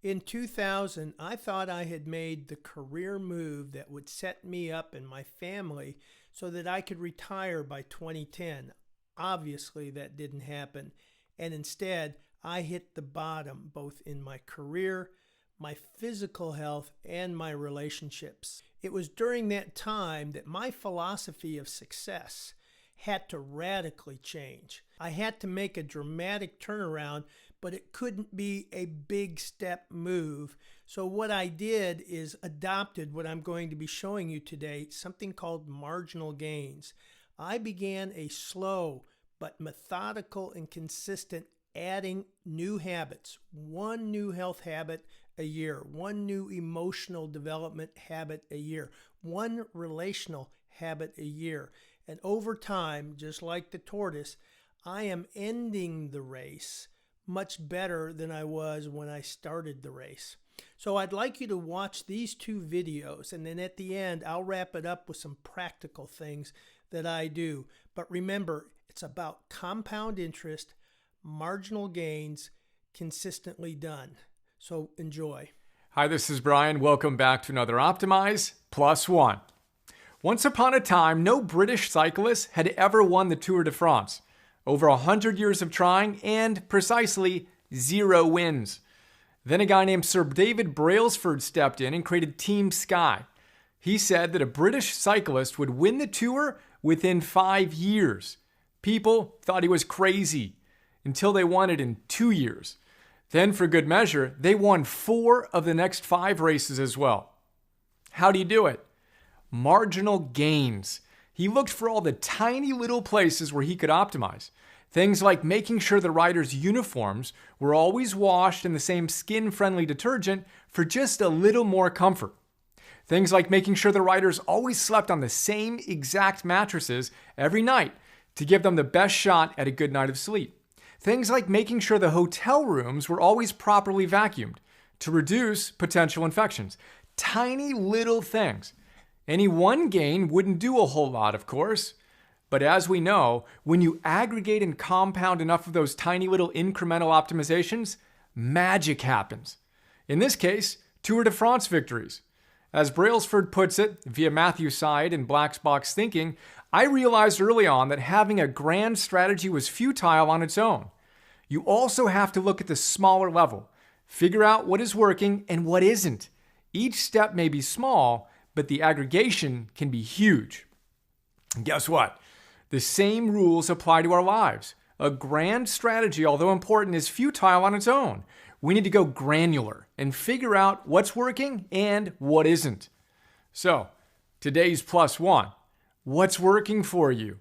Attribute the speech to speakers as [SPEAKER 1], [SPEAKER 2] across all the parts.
[SPEAKER 1] In 2000, I thought I had made the career move that would set me up and my family so that I could retire by 2010. Obviously, that didn't happen, and instead, I hit the bottom both in my career, my physical health, and my relationships. It was during that time that my philosophy of success had to radically change. I had to make a dramatic turnaround, but it couldn't be a big step move. So what I did is adopted what I'm going to be showing you today, something called marginal gains. I began a slow but methodical and consistent adding new habits, one new health habit a year, one new emotional development habit a year, one relational habit a year. And over time, just like the tortoise, I am ending the race much better than I was when I started the race. So I'd like you to watch these two videos, and then at the end, I'll wrap it up with some practical things that I do. But remember, it's about compound interest, marginal gains, consistently done. So enjoy.
[SPEAKER 2] Hi, this is Brian. Welcome back to another Optimize Plus One. Once upon a time, no British cyclist had ever won the Tour de France. Over 100 years of trying and precisely 0 wins. Then a guy named Sir David Brailsford stepped in and created Team Sky. He said that a British cyclist would win the Tour within 5 years. People thought he was crazy until they won it in 2 years. Then, for good measure, they won 4 of the next 5 races as well. How do you do it? Marginal gains. He looked for all the tiny little places where he could optimize. Things like making sure the riders' uniforms were always washed in the same skin-friendly detergent for just a little more comfort. Things like making sure the riders always slept on the same exact mattresses every night to give them the best shot at a good night of sleep. Things like making sure the hotel rooms were always properly vacuumed to reduce potential infections. Tiny little things. Any one gain wouldn't do a whole lot, of course. But as we know, when you aggregate and compound enough of those tiny little incremental optimizations, magic happens. In this case, Tour de France victories. As Brailsford puts it, via Matthew Syed in Black Box Thinking, I realized early on that having a grand strategy was futile on its own. You also have to look at the smaller level, figure out what is working and what isn't. Each step may be small, but the aggregation can be huge. And guess what? The same rules apply to our lives. A grand strategy, although important, is futile on its own. We need to go granular and figure out what's working and what isn't. So, today's plus one. What's working for you?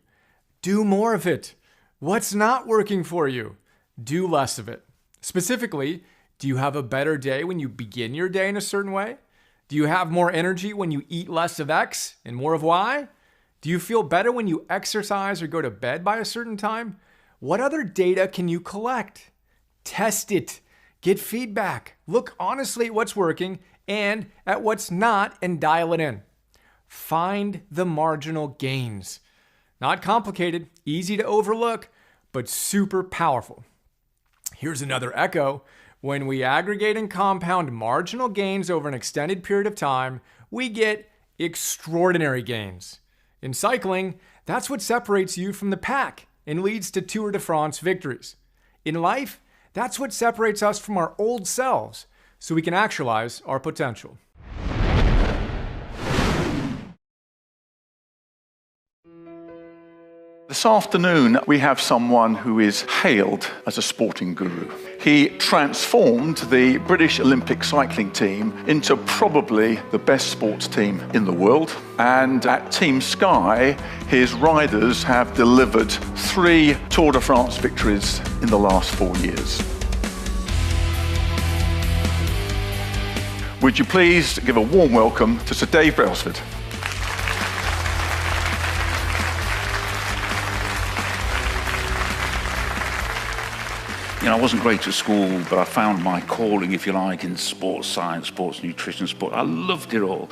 [SPEAKER 2] Do more of it. What's not working for you? Do less of it. Specifically, do you have a better day when you begin your day in a certain way? Do you have more energy when you eat less of X and more of Y? Do you feel better when you exercise or go to bed by a certain time? What other data can you collect? Test it. Get feedback. Look honestly at what's working and at what's not and dial it in. Find the marginal gains. Not complicated, easy to overlook, but super powerful. Here's another echo. When we aggregate and compound marginal gains over an extended period of time, we get extraordinary gains. In cycling, that's what separates you from the pack and leads to Tour de France victories. In life, that's what separates us from our old selves so we can actualize our potential.
[SPEAKER 3] This afternoon, we have someone who is hailed as a sporting guru. He transformed the British Olympic cycling team into probably the best sports team in the world. And at Team Sky, his riders have delivered 3 Tour de France victories in the last 4 years. Would you please give a warm welcome to Sir David Brailsford.
[SPEAKER 4] You know, I wasn't great at school, but I found my calling, if you like, in sports science, sports nutrition, sport. I loved it all.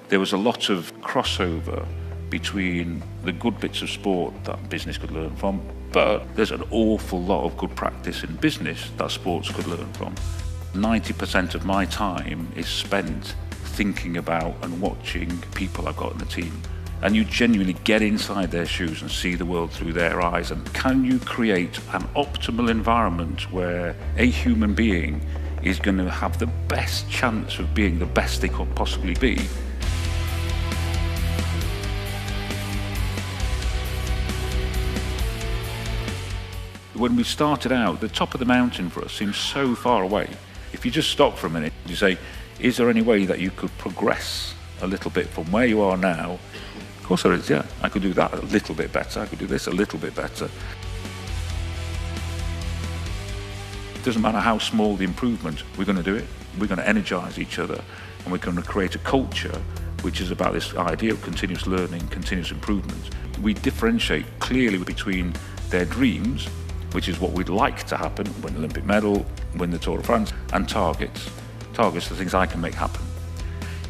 [SPEAKER 4] There was a lot of crossover between the good bits of sport that business could learn from, but there's an awful lot of good practice in business that sports could learn from. 90% of my time is spent thinking about and watching people I've got in the team. And you genuinely get inside their shoes and see the world through their eyes. And can you create an optimal environment where a human being is going to have the best chance of being the best they could possibly be? When we started out, the top of the mountain for us seemed so far away. If you just stop for a minute, you say, is there any way that you could progress a little bit from where you are now? Of course there is, yeah. I could do that a little bit better. I could do this a little bit better. It doesn't matter how small the improvement, we're going to do it. We're going to energize each other, and we're going to create a culture which is about this idea of continuous learning, continuous improvement. We differentiate clearly between their dreams, which is what we'd like to happen, win an Olympic medal, win the Tour de France, and targets. Targets are things I can make happen.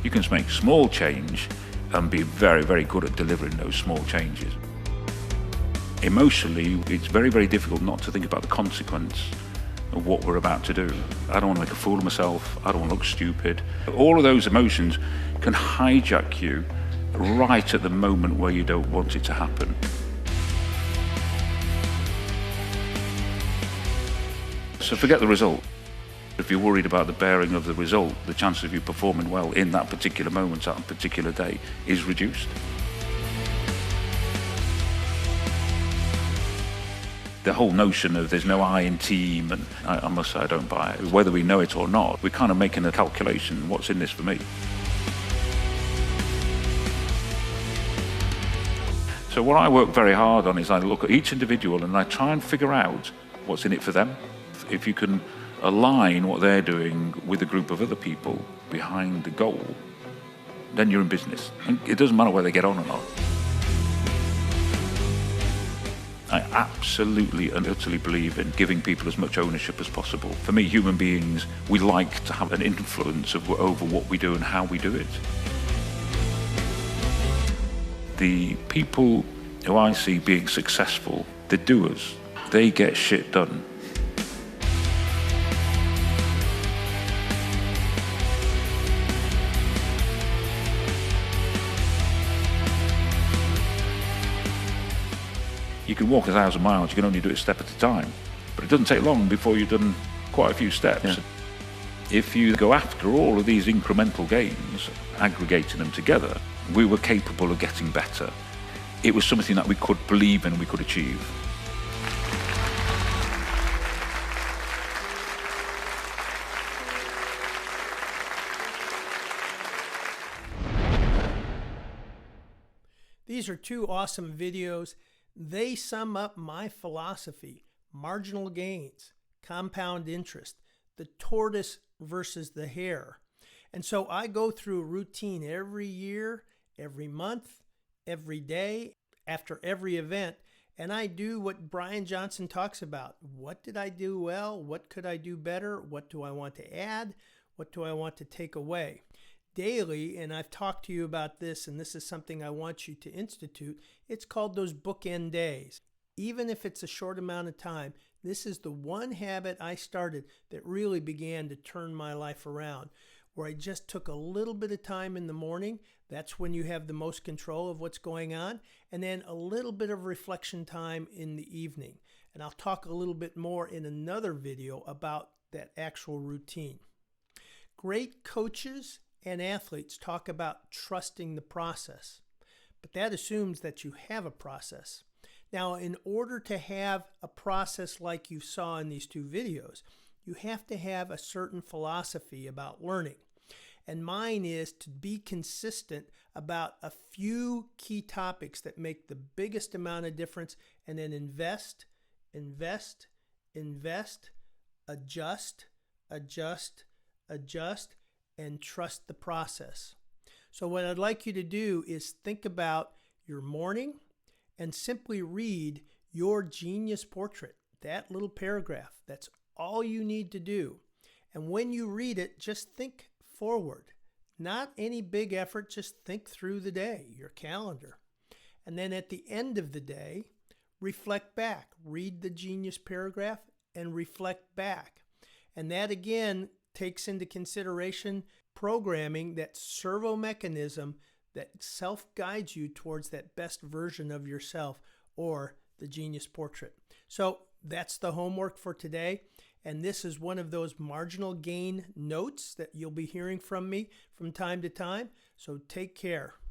[SPEAKER 4] You can make small change and be very, very good at delivering those small changes. Emotionally, it's very, very difficult not to think about the consequence of what we're about to do. I don't want to make a fool of myself. I don't want to look stupid. All of those emotions can hijack you right at the moment where you don't want it to happen. So forget the result. If you're worried about the bearing of the result, the chances of you performing well in that particular moment, that particular day, is reduced. The whole notion of there's no I in team, and I must say I don't buy it. Whether we know it or not, we're kind of making a calculation, what's in this for me? So what I work very hard on is I look at each individual and I try and figure out what's in it for them. If you can align what they're doing with a group of other people behind the goal, then you're in business. And it doesn't matter whether they get on or not. I absolutely and utterly believe in giving people as much ownership as possible. For me, human beings, we like to have an influence over what we do and how we do it. The people who I see being successful, the doers, they get shit done. You can walk 1,000 miles, you can only do it a step at a time. But it doesn't take long before you've done quite a few steps. Yeah. If you go after all of these incremental gains, aggregating them together, we were capable of getting better. It was something that we could believe in, we could achieve.
[SPEAKER 1] These are two awesome videos. They sum up my philosophy: marginal gains, compound interest, the tortoise versus the hare. And so I go through a routine every year, every month, every day, after every event, and I do what Brian Johnson talks about. What did I do well? What could I do better? What do I want to add? What do I want to take away? Daily, and I've talked to you about this, and this is something I want you to institute, it's called those bookend days. Even if it's a short amount of time, this is the one habit I started that really began to turn my life around, where I just took a little bit of time in the morning. That's when you have the most control of what's going on, and then a little bit of reflection time in the evening. And I'll talk a little bit more in another video about that actual routine. Great coaches and athletes talk about trusting the process, but that assumes that you have a process. Now, in order to have a process like you saw in these two videos, you have to have a certain philosophy about learning. And mine is to be consistent about a few key topics that make the biggest amount of difference, and then invest, adjust, and trust the process. So what I'd like you to do is think about your morning and simply read your genius portrait, that little paragraph. That's all you need to do. And when you read it, just think forward. Not any big effort, just think through the day, your calendar. And then at the end of the day, reflect back. Read the genius paragraph and reflect back. And that again takes into consideration programming, that servo mechanism that self-guides you towards that best version of yourself, or the genius portrait. So that's the homework for today. And this is one of those marginal gain notes that you'll be hearing from me from time to time. So take care.